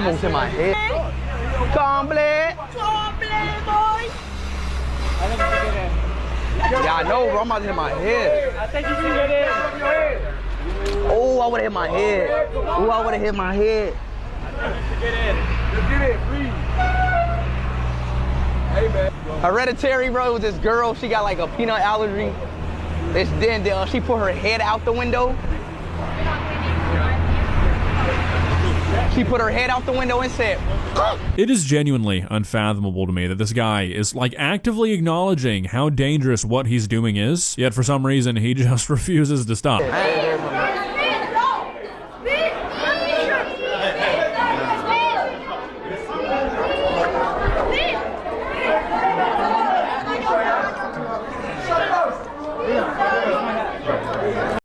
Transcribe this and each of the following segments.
almost hit my head. Complete. boy. I think you can get in. Yeah, I know, bro. I'm about to hit my head. I think you can get in. Oh, I would have hit my head. Oh, I would have hit my head. Get in. Just get in, please. Hey, man. Hereditary, bro. It was this girl. She got like a peanut allergy. Then she put her head out the window. She put her head out the window and said, It is genuinely unfathomable to me that this guy is like actively acknowledging how dangerous what he's doing is, yet for some reason he just refuses to stop.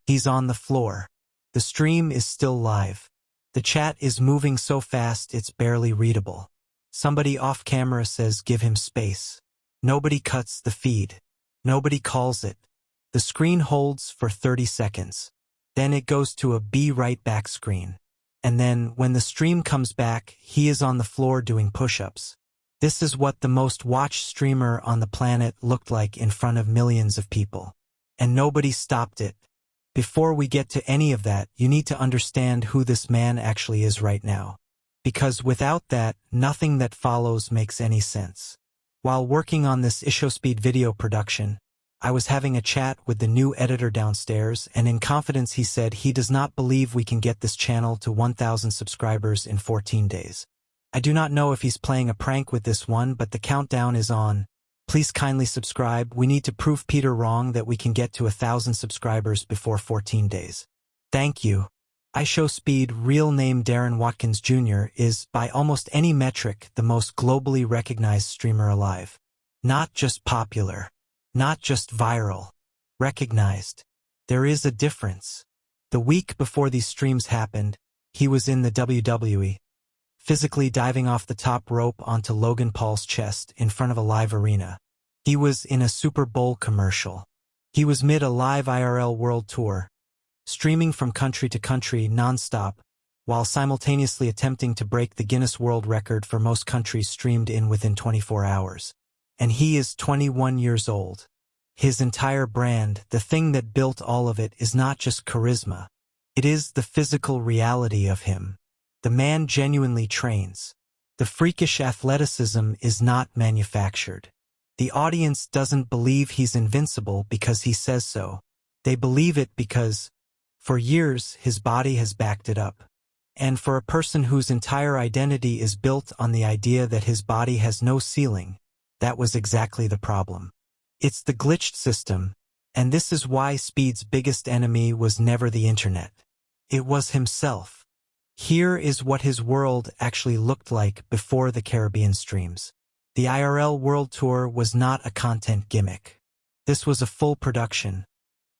He's on the floor. The stream is still live. The chat is moving so fast it's barely readable. Somebody off camera says give him space. Nobody cuts the feed. Nobody calls it. The screen holds for 30 seconds. Then it goes to a be right back screen. And then, when the stream comes back, he is on the floor doing push-ups. This is what the most watched streamer on the planet looked like in front of millions of people. And nobody stopped it. Before we get to any of that, you need to understand who this man actually is right now. Because without that, nothing that follows makes any sense. While working on this iShowSpeed video production, I was having a chat with the new editor downstairs, and in confidence he said he does not believe we can get this channel to 1,000 subscribers in 14 days. I do not know if he's playing a prank with this one, but the countdown is on. Please kindly subscribe. We need to prove Peter wrong that we can get to 1,000 subscribers before 14 days. Thank you. iShowSpeed, real name Darren Watkins Jr., is, by almost any metric, the most globally recognized streamer alive. Not just popular. Not just viral. Recognized. There is a difference. The week before these streams happened, he was in the WWE, physically diving off the top rope onto Logan Paul's chest in front of a live arena. He was in a Super Bowl commercial. He was mid a live IRL world tour, streaming from country to country non-stop, while simultaneously attempting to break the Guinness World Record for most countries streamed in within 24 hours. And he is 21 years old. His entire brand, the thing that built all of it, is not just charisma. It is the physical reality of him. The man genuinely trains. The freakish athleticism is not manufactured. The audience doesn't believe he's invincible because he says so. They believe it because, for years, his body has backed it up. And for a person whose entire identity is built on the idea that his body has no ceiling, that was exactly the problem. It's the glitched system, and this is why Speed's biggest enemy was never the internet. It was himself. Here is what his world actually looked like before the Caribbean streams. The IRL World Tour was not a content gimmick. This was a full production.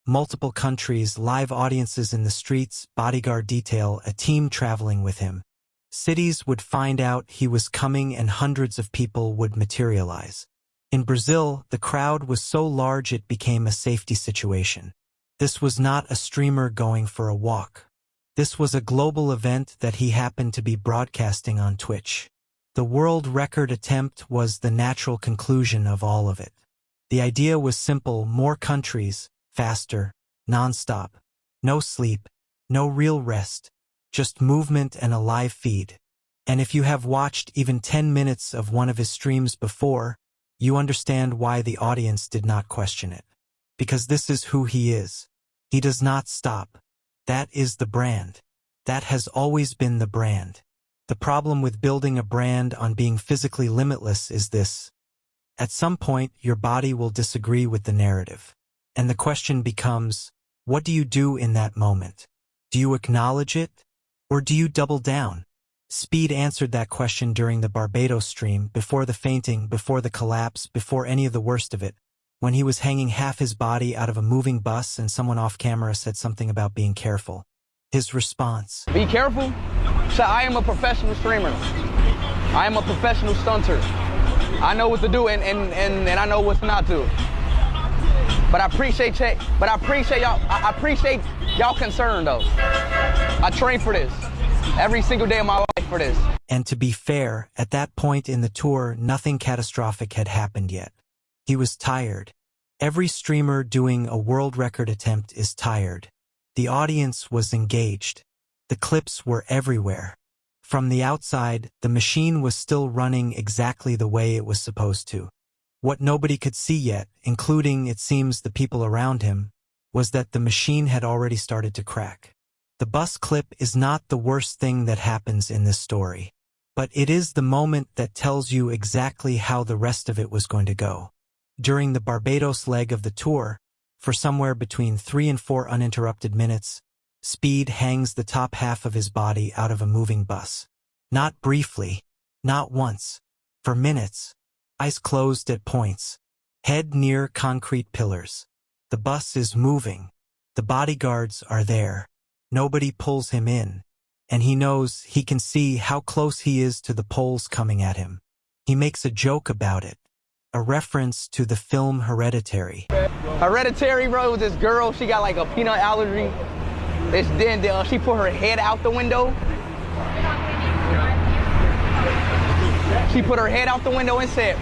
Multiple countries, live audiences in the streets, bodyguard detail, a team traveling with him. Cities would find out he was coming and hundreds of people would materialize. In Brazil, the crowd was so large it became a safety situation. This was not a streamer going for a walk. This was a global event that he happened to be broadcasting on Twitch. The world record attempt was the natural conclusion of all of it. The idea was simple: more countries, faster, non-stop. No sleep, no real rest, just movement and a live feed. And if you have watched even 10 minutes of one of his streams before, you understand why the audience did not question it. Because this is who he is. He does not stop. That is the brand. That has always been the brand. The problem with building a brand on being physically limitless is this. At some point, your body will disagree with the narrative. And the question becomes, what do you do in that moment? Do you acknowledge it? Or do you double down? Speed answered that question during the Barbados stream, before the fainting, before the collapse, before any of the worst of it, when he was hanging half his body out of a moving bus and someone off camera said something about being careful. His response: be careful? So I am a professional streamer. I am a professional stunter. I know what to do and I know what not to. But I appreciate y'all. I appreciate y'all concern though. I train for this. every single day of my life for this. And to be fair, at that point in the tour, nothing catastrophic had happened yet. He was tired. Every streamer doing a world record attempt is tired. The audience was engaged. The clips were everywhere. From the outside, the machine was still running exactly the way it was supposed to. What nobody could see yet, including, it seems, the people around him, was that the machine had already started to crack. The bus clip is not the worst thing that happens in this story, but it is the moment that tells you exactly how the rest of it was going to go. During the Barbados leg of the tour, for somewhere between 3 and 4 uninterrupted minutes, Speed hangs the top half of his body out of a moving bus. Not briefly, not once, for minutes. Eyes closed at points, head near concrete pillars. The bus is moving. The bodyguards are there. Nobody pulls him in, and he knows he can see how close he is to the poles coming at him. He makes a joke about it, a reference to the film Hereditary. Hereditary, bro, with this girl, she got like a peanut allergy. Then she put her head out the window. She put her head out the window and said,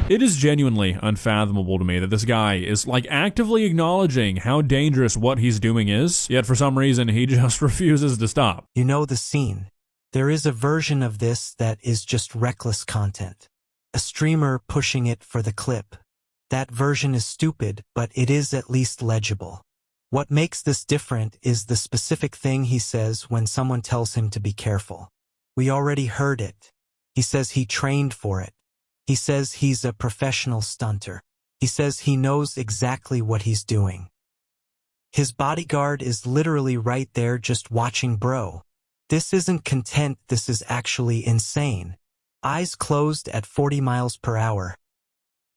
It is genuinely unfathomable to me that this guy is like actively acknowledging how dangerous what he's doing is, yet for some reason he just refuses to stop. You know the scene. There is a version of this that is just reckless content. A streamer pushing it for the clip. That version is stupid, but it is at least legible. What makes this different is the specific thing he says when someone tells him to be careful. We already heard it. He says he trained for it. He says he's a professional stunter. He says he knows exactly what he's doing. His bodyguard is literally right there just watching bro. This isn't content, this is actually insane. Eyes closed at 40 miles per hour.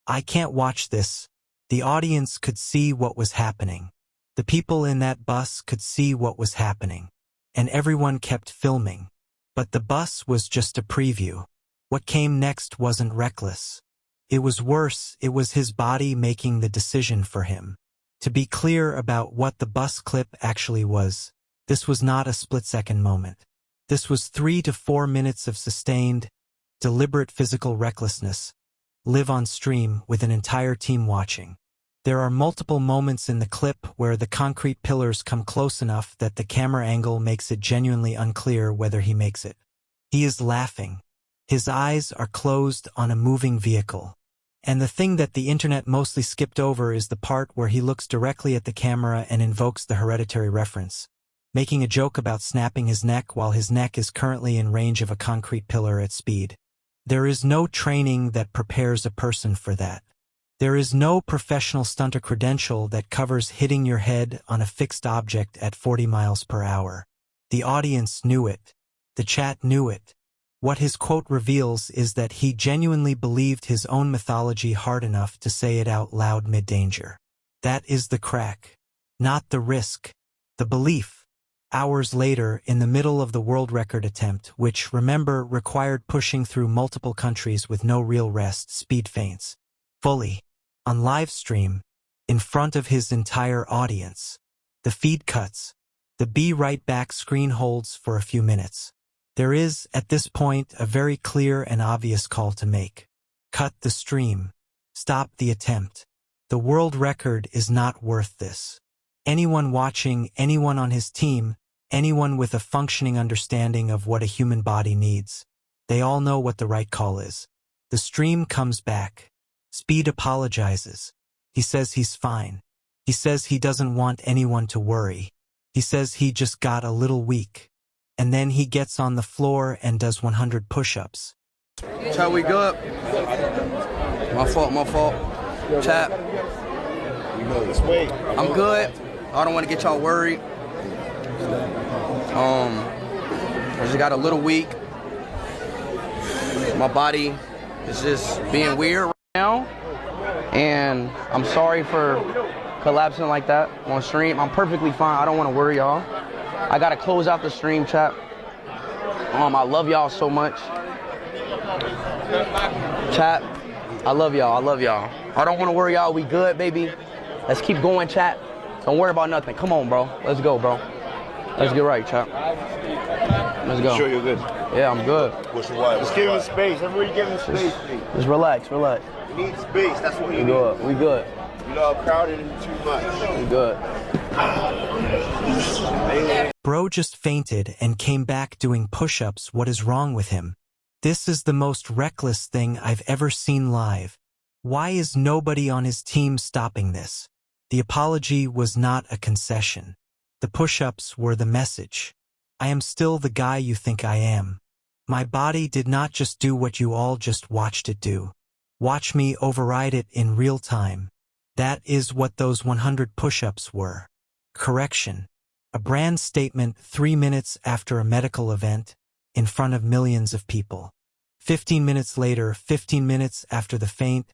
I can't watch this. The audience could see what was happening. The people in that bus could see what was happening. And everyone kept filming. But the bus was just a preview. What came next wasn't reckless. It was worse, it was his body making the decision for him. To be clear about what the bus clip actually was, this was not a split-second moment. This was 3 to 4 minutes of sustained, deliberate physical recklessness, live on stream with an entire team watching. There are multiple moments in the clip where the concrete pillars come close enough that the camera angle makes it genuinely unclear whether he makes it. He is laughing. His eyes are closed on a moving vehicle. And the thing that the internet mostly skipped over is the part where he looks directly at the camera and invokes the Hereditary reference, making a joke about snapping his neck while his neck is currently in range of a concrete pillar at speed. There is no training that prepares a person for that. There is no professional stunter credential that covers hitting your head on a fixed object at 40 miles per hour. The audience knew it. The chat knew it. What his quote reveals is that he genuinely believed his own mythology hard enough to say it out loud mid-danger. That is the crack. Not the risk. The belief. Hours later, in the middle of the world record attempt, which, remember, required pushing through multiple countries with no real rest, Speed faints. Fully. On live stream, in front of his entire audience. The feed cuts. The "be right back" screen holds for a few minutes. There is, at this point, a very clear and obvious call to make. Cut the stream. Stop the attempt. The world record is not worth this. Anyone watching, anyone on his team, anyone with a functioning understanding of what a human body needs, they all know what the right call is. The stream comes back. Speed apologizes. He says he's fine. He says he doesn't want anyone to worry. He says he just got a little weak. And then he gets on the floor and does 100 push-ups. Chat, we good? My fault. Chat. I'm good. I don't want to get y'all worried. I just got a little weak. My body is just being weird right now. And I'm sorry for collapsing like that on stream. I'm perfectly fine. I don't want to worry y'all. I gotta close out the stream, chat. I love y'all so much. Chat, I love y'all. I don't want to worry y'all. We good, baby. Let's keep going, chat. Don't worry about nothing. Come on, bro. Let's go, bro. Let's get right, chap. Let's go. Sure you're good. Yeah, I'm good. What's the why? Just give him space. Everybody give him space, please. Just relax, relax. You need space. That's what you We need. good. We good. You know, crowded and too much. We good. Bro just fainted and came back doing push-ups. What is wrong with him? This is the most reckless thing I've ever seen live. Why is nobody on his team stopping this? The apology was not a concession. The push-ups were the message. I am still the guy you think I am. My body did not just do what you all just watched it do. Watch me override it in real time. That is what those 100 push-ups were. Correction. A brand statement 3 minutes after a medical event, in front of millions of people. 15 minutes later, 15 minutes after the feint,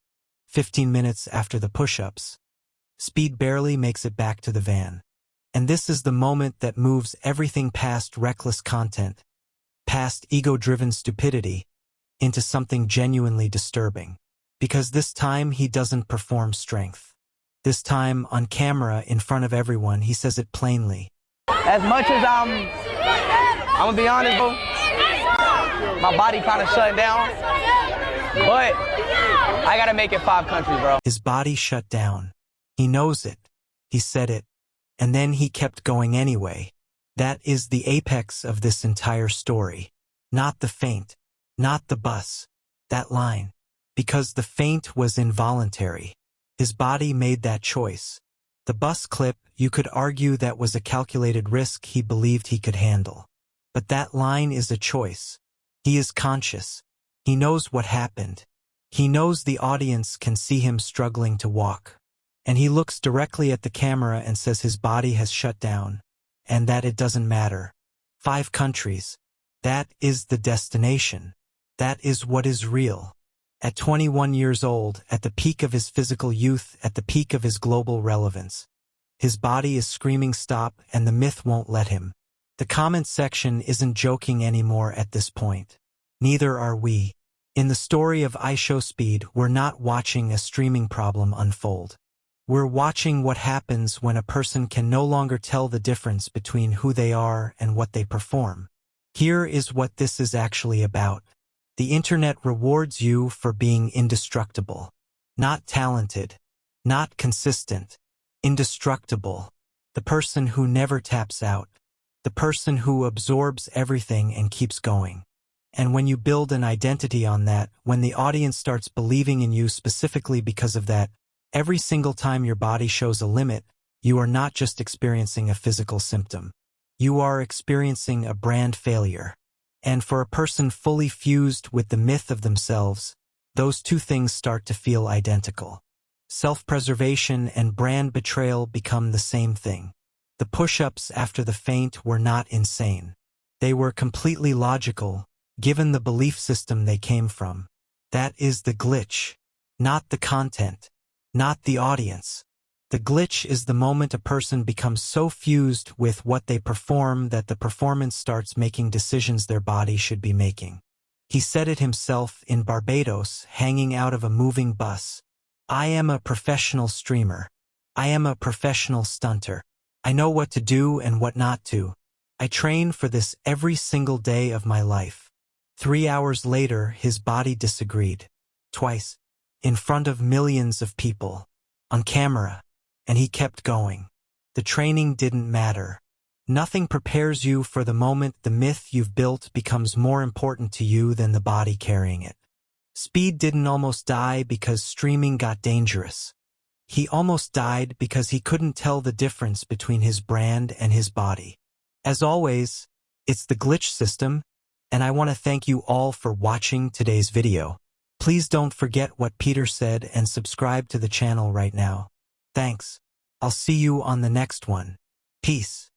15 minutes after the push-ups. Speed barely makes it back to the van. And this is the moment that moves everything past reckless content, past ego-driven stupidity, into something genuinely disturbing. Because this time he doesn't perform strength. This time, on camera, in front of everyone, he says it plainly. As much as I'm gonna be honest, bro, my body kind of shutting down, but I gotta make it 5 countries, bro. His body shut down. He knows it. He said it. And then he kept going anyway. That is the apex of this entire story. Not the feint. Not the bus. That line. Because the feint was involuntary. His body made that choice. The bus clip, you could argue that was a calculated risk he believed he could handle. But that line is a choice. He is conscious. He knows what happened. He knows the audience can see him struggling to walk. And he looks directly at the camera and says his body has shut down, and that it doesn't matter. 5 countries. That is the destination. That is what is real. At 21 years old, at the peak of his physical youth, at the peak of his global relevance. His body is screaming stop, and the myth won't let him. The comment section isn't joking anymore at this point. Neither are we. In the story of iShowSpeed, we're not watching a streaming problem unfold. We're watching what happens when a person can no longer tell the difference between who they are and what they perform. Here is what this is actually about. The internet rewards you for being indestructible. Not talented. Not consistent. Indestructible. The person who never taps out. The person who absorbs everything and keeps going. And when you build an identity on that, when the audience starts believing in you specifically because of that, every single time your body shows a limit, you are not just experiencing a physical symptom. You are experiencing a brand failure. And for a person fully fused with the myth of themselves, those two things start to feel identical. Self-preservation and brand betrayal become the same thing. The push-ups after the feint were not insane. They were completely logical, given the belief system they came from. That is the glitch, not the content. Not the audience. The glitch is the moment a person becomes so fused with what they perform that the performance starts making decisions their body should be making. He said it himself in Barbados, hanging out of a moving bus. I am a professional streamer. I am a professional stunter. I know what to do and what not to. I train for this every single day of my life. 3 hours later, his body disagreed. Twice. In front of millions of people. On camera. And he kept going. The training didn't matter. Nothing prepares you for the moment the myth you've built becomes more important to you than the body carrying it. Speed didn't almost die because streaming got dangerous. He almost died because he couldn't tell the difference between his brand and his body. As always, it's the glitch system, and I want to thank you all for watching today's video. Please don't forget what Peter said and subscribe to the channel right now. Thanks. I'll see you on the next one. Peace.